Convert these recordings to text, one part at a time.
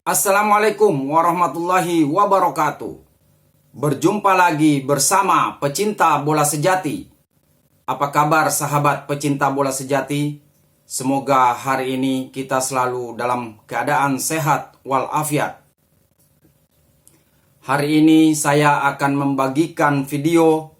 Assalamualaikum warahmatullahi wabarakatuh. Berjumpa lagi bersama pecinta bola sejati. Apa kabar sahabat pecinta bola sejati? Semoga hari ini kita selalu dalam keadaan sehat walafiat. Hari ini saya akan membagikan video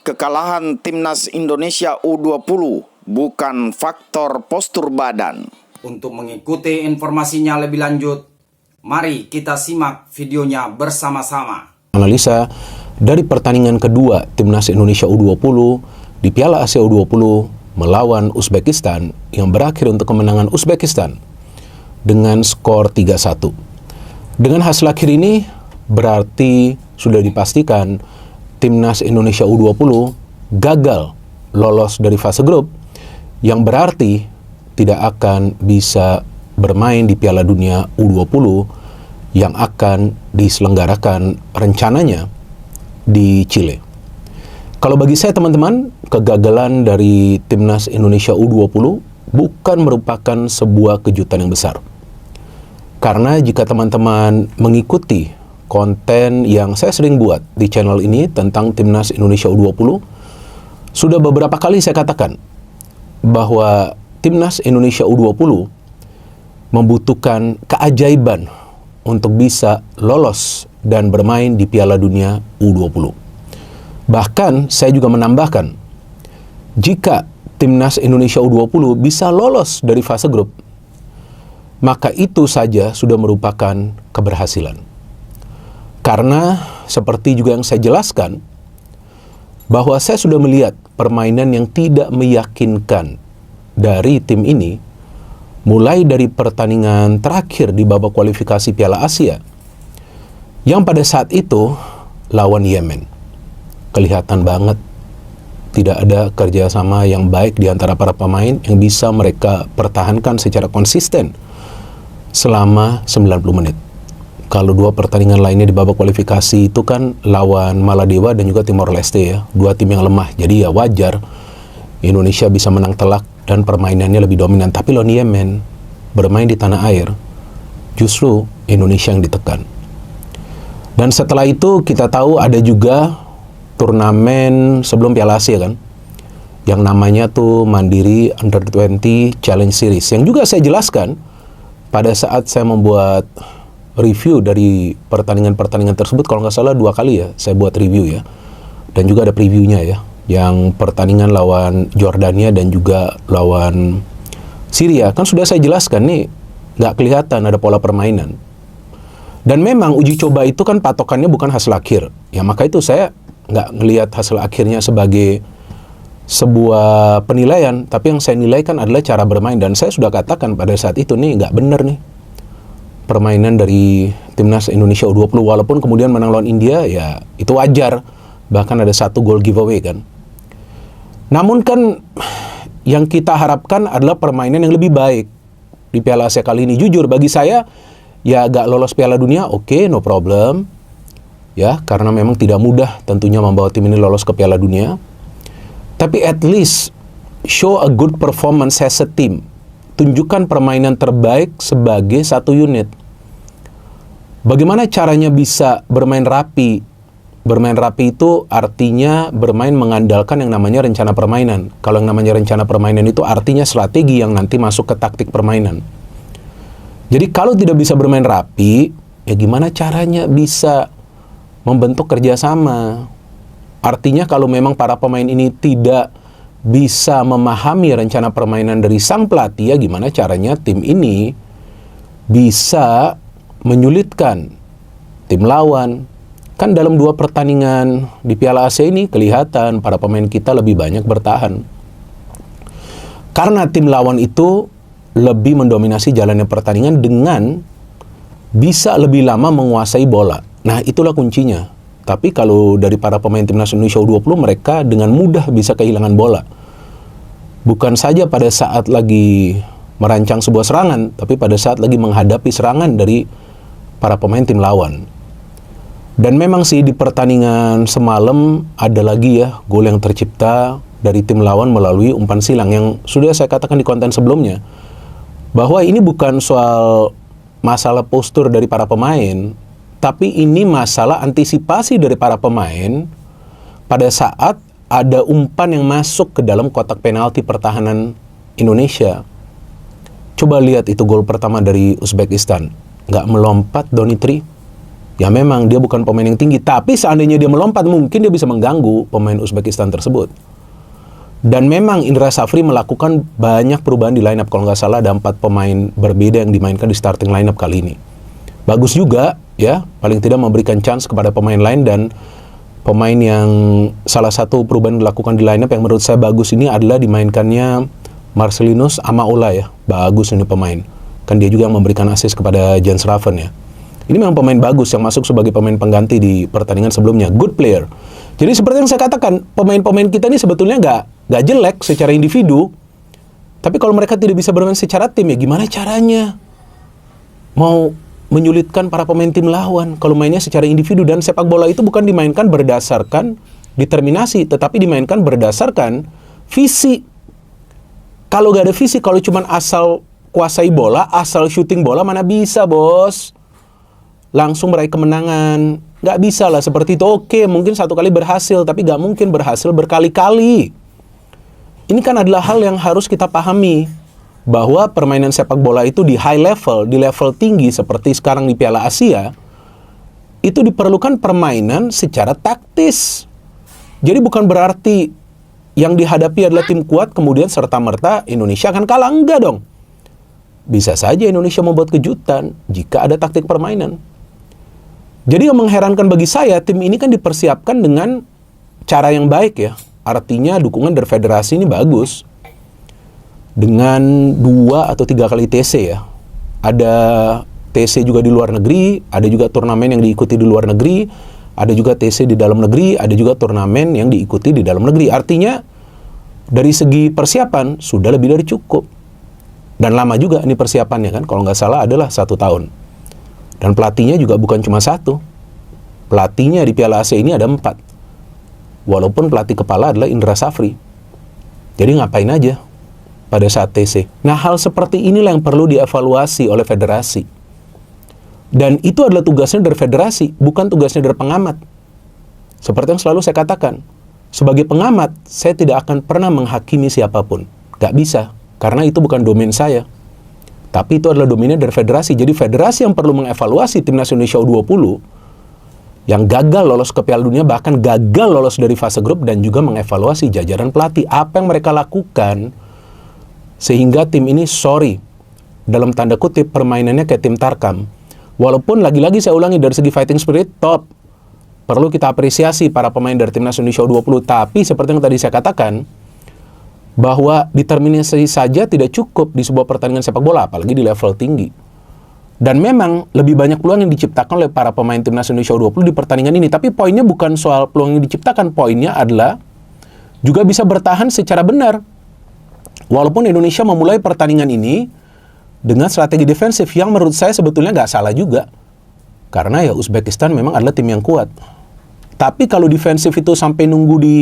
kekalahan Timnas Indonesia U20 bukan faktor postur badan. Untuk mengikuti informasinya lebih lanjut, mari kita simak videonya bersama-sama. Analisa dari pertandingan kedua Timnas Indonesia U20 di Piala Asia U20 melawan Uzbekistan yang berakhir untuk kemenangan Uzbekistan dengan skor 3-1. Dengan hasil akhir ini berarti sudah dipastikan Timnas Indonesia U20 gagal lolos dari fase grup, yang berarti tidak akan bisa bermain di Piala Dunia U20 yang akan diselenggarakan rencananya di Chile. Kalau bagi saya teman-teman, kegagalan dari Timnas Indonesia U20 bukan merupakan sebuah kejutan yang besar. Karena jika teman-teman mengikuti konten yang saya sering buat di channel ini tentang Timnas Indonesia U20, sudah beberapa kali saya katakan bahwa Timnas Indonesia U20 membutuhkan keajaiban untuk bisa lolos dan bermain di Piala Dunia U20. Bahkan saya juga menambahkan, jika Timnas Indonesia U20 bisa lolos dari fase grup, maka itu saja sudah merupakan keberhasilan. Karena seperti juga yang saya jelaskan, bahwa saya sudah melihat permainan yang tidak meyakinkan dari tim ini, mulai dari pertandingan terakhir di babak kualifikasi Piala Asia, yang pada saat itu lawan Yemen. Kelihatan banget tidak ada kerjasama yang baik di antara para pemain yang bisa mereka pertahankan secara konsisten selama 90 menit. Kalau dua pertandingan lainnya di babak kualifikasi itu kan lawan Maladewa dan juga Timor Leste ya, dua tim yang lemah. Jadi ya wajar Indonesia bisa menang telak dan permainannya lebih dominan. Tapi lawan Yemen, bermain di tanah air, justru Indonesia yang ditekan. Dan setelah itu kita tahu ada juga turnamen sebelum Piala Asia kan, yang namanya tuh Mandiri Under-20 Challenge Series, yang juga saya jelaskan pada saat saya membuat review dari pertandingan-pertandingan tersebut. Kalau nggak salah 2 kali ya saya buat review ya, dan juga ada previewnya ya, yang pertandingan lawan Jordania dan juga lawan Syria. Kan sudah saya jelaskan nih, nggak kelihatan ada pola permainan. Dan memang uji coba itu kan patokannya bukan hasil akhir. Ya maka itu saya nggak ngelihat hasil akhirnya sebagai sebuah penilaian, tapi yang saya nilai kan adalah cara bermain. Dan saya sudah katakan pada saat itu nih, nggak bener nih permainan dari Timnas Indonesia U20. Walaupun kemudian menang lawan India, ya itu wajar. Bahkan ada 1 gol giveaway kan. Namun kan yang kita harapkan adalah permainan yang lebih baik di Piala Asia kali ini. Jujur bagi saya, ya agak lolos Piala Dunia, oke, no problem. Ya, karena memang tidak mudah tentunya membawa tim ini lolos ke Piala Dunia. Tapi at least show a good performance as a team. Tunjukkan permainan terbaik sebagai satu unit. Bagaimana caranya bisa bermain rapi? Bermain rapi itu artinya bermain mengandalkan yang namanya rencana permainan. Kalau yang namanya rencana permainan itu artinya strategi yang nanti masuk ke taktik permainan. Jadi kalau tidak bisa bermain rapi, ya gimana caranya bisa membentuk kerjasama? Artinya kalau memang para pemain ini tidak bisa memahami rencana permainan dari sang pelatih, ya gimana caranya tim ini bisa menyulitkan tim lawan? Kan dalam 2 pertandingan di Piala Asia ini kelihatan para pemain kita lebih banyak bertahan. Karena tim lawan itu lebih mendominasi jalannya pertandingan dengan bisa lebih lama menguasai bola. Nah, itulah kuncinya. Tapi kalau dari para pemain Timnas Indonesia U20, mereka dengan mudah bisa kehilangan bola. Bukan saja pada saat lagi merancang sebuah serangan, tapi pada saat lagi menghadapi serangan dari para pemain tim lawan. Dan memang sih di pertandingan semalam ada lagi ya gol yang tercipta dari tim lawan melalui umpan silang, yang sudah saya katakan di konten sebelumnya bahwa ini bukan soal masalah postur dari para pemain, tapi ini masalah antisipasi dari para pemain pada saat ada umpan yang masuk ke dalam kotak penalti pertahanan Indonesia. Coba lihat itu gol pertama dari Uzbekistan. Nggak melompat Donitri. Ya memang dia bukan pemain yang tinggi, tapi seandainya dia melompat mungkin dia bisa mengganggu pemain Uzbekistan tersebut. Dan memang Indra Safri melakukan banyak perubahan di lineup. Kalau nggak salah ada 4 pemain berbeda yang dimainkan di starting lineup kali ini. Bagus juga ya, paling tidak memberikan chance kepada pemain lain. Dan pemain yang salah satu perubahan dilakukan di lineup yang menurut saya bagus ini adalah dimainkannya Marcelinus Amaola ya. Bagus ini pemain. Kan dia juga yang memberikan assist kepada Jens Raven ya. Ini memang pemain bagus yang masuk sebagai pemain pengganti di pertandingan sebelumnya. Good player. Jadi seperti yang saya katakan, pemain-pemain kita ini sebetulnya nggak jelek secara individu. Tapi kalau mereka tidak bisa bermain secara tim, ya gimana caranya? Mau menyulitkan para pemain tim lawan kalau mainnya secara individu. Dan sepak bola itu bukan dimainkan berdasarkan determinasi, tetapi dimainkan berdasarkan visi. Kalau nggak ada visi, kalau cuma asal kuasai bola, asal shooting bola, mana bisa bos? Langsung meraih kemenangan. Nggak bisa lah seperti itu. Oke, mungkin satu kali berhasil, tapi nggak mungkin berhasil berkali-kali. Ini kan adalah hal yang harus kita pahami. Bahwa permainan sepak bola itu di high level, di level tinggi seperti sekarang di Piala Asia, itu diperlukan permainan secara taktis. Jadi bukan berarti yang dihadapi adalah tim kuat, kemudian serta-merta Indonesia akan kalah. Enggak dong. Bisa saja Indonesia membuat kejutan jika ada taktik permainan. Jadi yang mengherankan bagi saya, tim ini kan dipersiapkan dengan cara yang baik ya. Artinya dukungan dari federasi ini bagus. Dengan 2 atau 3 kali TC ya. Ada TC juga di luar negeri, ada juga turnamen yang diikuti di luar negeri, ada juga TC di dalam negeri, ada juga turnamen yang diikuti di dalam negeri. Artinya dari segi persiapan sudah lebih dari cukup. Dan lama juga ini persiapannya kan, kalau nggak salah adalah 1 tahun. Dan pelatihnya juga bukan cuma 1. Pelatihnya di Piala Asia ini ada 4. Walaupun pelatih kepala adalah Indra Safri. Jadi ngapain aja pada saat TC. Nah, hal seperti inilah yang perlu dievaluasi oleh federasi. Dan itu adalah tugasnya dari federasi, bukan tugasnya dari pengamat. Seperti yang selalu saya katakan, sebagai pengamat, saya tidak akan pernah menghakimi siapapun. Gak bisa, karena itu bukan domain saya. Tapi itu adalah domainnya dari federasi. Jadi federasi yang perlu mengevaluasi Timnas Indonesia U20 yang gagal lolos ke Piala Dunia, bahkan gagal lolos dari fase grup, dan juga mengevaluasi jajaran pelatih. Apa yang mereka lakukan sehingga tim ini dalam tanda kutip permainannya kayak tim Tarkam. Walaupun lagi-lagi saya ulangi dari segi fighting spirit top. Perlu kita apresiasi para pemain dari Timnas Indonesia U20. Tapi seperti yang tadi saya katakan, bahwa determinasi saja tidak cukup di sebuah pertandingan sepak bola, apalagi di level tinggi. Dan memang lebih banyak peluang yang diciptakan oleh para pemain Timnas Indonesia U20 di pertandingan ini. Tapi poinnya bukan soal peluang yang diciptakan, poinnya adalah juga bisa bertahan secara benar. Walaupun Indonesia memulai pertandingan ini dengan strategi defensif yang menurut saya sebetulnya nggak salah juga. Karena ya Uzbekistan memang adalah tim yang kuat. Tapi kalau defensif itu sampai nunggu di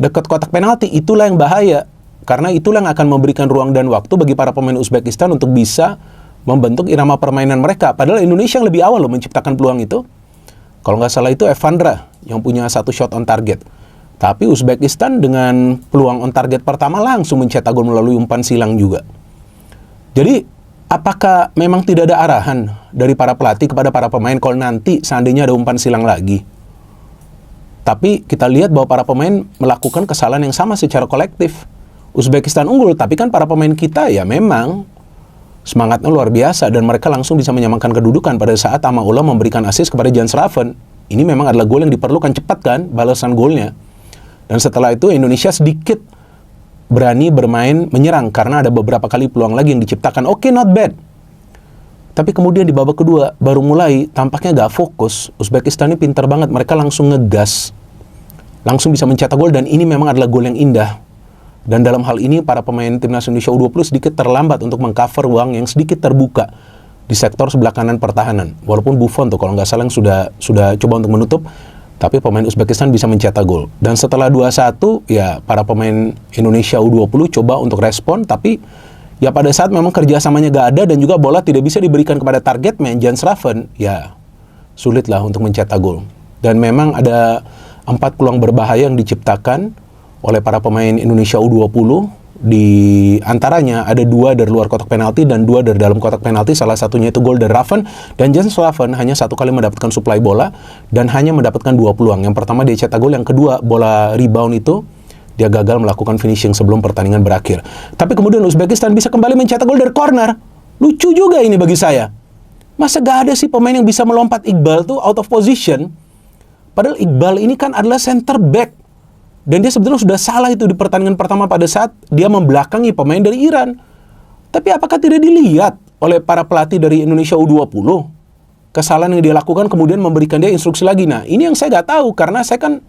dekat kotak penalti, itulah yang bahaya. Karena itulah yang akan memberikan ruang dan waktu bagi para pemain Uzbekistan untuk bisa membentuk irama permainan mereka. Padahal Indonesia yang lebih awal loh menciptakan peluang itu. Kalau nggak salah itu Evandra yang punya 1 shot on target. Tapi Uzbekistan dengan peluang on target pertama langsung mencetak gol melalui umpan silang juga. Jadi apakah memang tidak ada arahan dari para pelatih kepada para pemain kalau nanti seandainya ada umpan silang lagi? Tapi kita lihat bahwa para pemain melakukan kesalahan yang sama secara kolektif. Uzbekistan unggul, tapi kan para pemain kita ya memang semangatnya luar biasa. Dan mereka langsung bisa menyamakan kedudukan pada saat Amaola memberikan assist kepada Jens Raven. Ini memang adalah gol yang diperlukan cepat kan, balasan golnya. Dan setelah itu Indonesia sedikit berani bermain menyerang karena ada beberapa kali peluang lagi yang diciptakan. Oke, not bad. Tapi kemudian di babak kedua baru mulai tampaknya gak fokus. Uzbekistan ini pintar banget, mereka langsung ngegas, langsung bisa mencetak gol, dan ini memang adalah gol yang indah. Dan dalam hal ini para pemain Timnas Indonesia U20 sedikit terlambat untuk mengcover ruang yang sedikit terbuka di sektor sebelah kanan pertahanan. Walaupun Buffon tuh kalau nggak salah yang sudah coba untuk menutup, tapi pemain Uzbekistan bisa mencetak gol. Dan setelah 2-1 ya para pemain Indonesia U20 coba untuk respon, tapi ya pada saat memang kerjasamanya gak ada dan juga bola tidak bisa diberikan kepada target man Jens Raven, ya sulitlah untuk mencetak gol. Dan memang ada 4 peluang berbahaya yang diciptakan oleh para pemain Indonesia U20. Di antaranya ada 2 dari luar kotak penalti dan 2 dari dalam kotak penalti. Salah satunya itu gol dari Raven, dan Jens Raven hanya 1 kali mendapatkan suplai bola dan hanya mendapatkan 2 peluang. Yang pertama dia cetak gol, yang kedua bola rebound itu dia gagal melakukan finishing sebelum pertandingan berakhir. Tapi kemudian Uzbekistan bisa kembali mencetak gol dari corner. Lucu juga ini bagi saya. Masa gak ada sih pemain yang bisa melompat? Iqbal tuh out of position. Padahal Iqbal ini kan adalah center back. Dan dia sebetulnya sudah salah itu di pertandingan pertama pada saat dia membelakangi pemain dari Iran. Tapi apakah tidak dilihat oleh para pelatih dari Indonesia U20? Kesalahan yang dia lakukan kemudian memberikan dia instruksi lagi. Nah, ini yang saya nggak tahu karena saya kan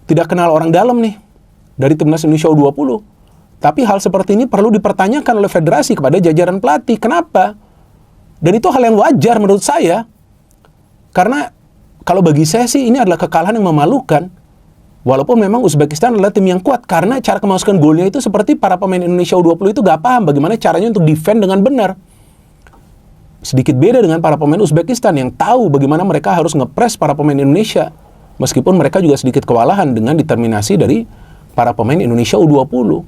tidak kenal orang dalam nih dari Timnas Indonesia U20. Tapi hal seperti ini perlu dipertanyakan oleh federasi kepada jajaran pelatih. Kenapa? Dan itu hal yang wajar menurut saya. Karena kalau bagi saya sih ini adalah kekalahan yang memalukan. Walaupun memang Uzbekistan adalah tim yang kuat, karena cara kemasukan golnya itu seperti para pemain Indonesia U20 itu gak paham bagaimana caranya untuk defend dengan benar. Sedikit beda dengan para pemain Uzbekistan yang tahu bagaimana mereka harus ngepres para pemain Indonesia. Meskipun mereka juga sedikit kewalahan dengan determinasi dari para pemain Indonesia U20.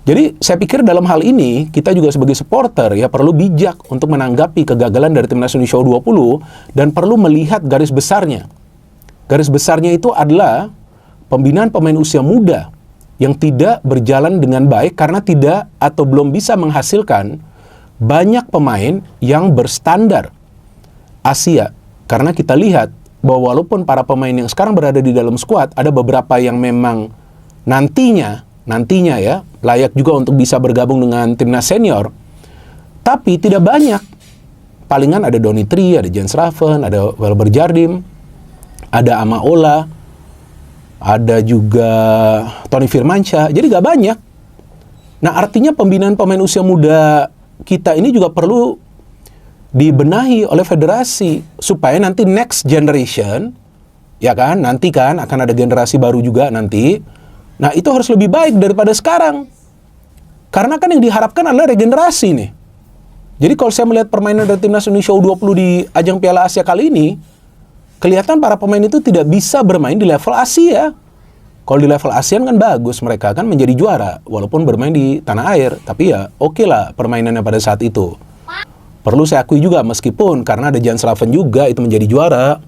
Jadi saya pikir dalam hal ini kita juga sebagai supporter ya perlu bijak untuk menanggapi kegagalan dari Timnas Indonesia U20 dan perlu melihat garis besarnya. Garis besarnya itu adalah pembinaan pemain usia muda yang tidak berjalan dengan baik karena tidak atau belum bisa menghasilkan banyak pemain yang berstandar Asia. Karena kita lihat bahwa walaupun para pemain yang sekarang berada di dalam skuad, ada beberapa yang memang nantinya ya layak juga untuk bisa bergabung dengan timnas senior, tapi tidak banyak. Palingan ada Donny Tri, ada Jens Raven, ada Welber Jardim, ada Amaola, ada juga Tony Firmansyah. Jadi gak banyak. Nah, artinya pembinaan pemain usia muda kita ini juga perlu dibenahi oleh federasi supaya nanti next generation, ya kan, nanti kan akan ada generasi baru juga nanti. Nah, itu harus lebih baik daripada sekarang. Karena kan yang diharapkan adalah regenerasi nih. Jadi kalau saya melihat permainan dari Timnas Indonesia U20 di ajang Piala Asia kali ini, kelihatan para pemain itu tidak bisa bermain di level Asia. Kalau di level ASEAN kan bagus, mereka kan menjadi juara walaupun bermain di tanah air. Tapi ya oke lah permainannya pada saat itu. Perlu saya akui juga meskipun karena ada Jens Raven juga itu menjadi juara.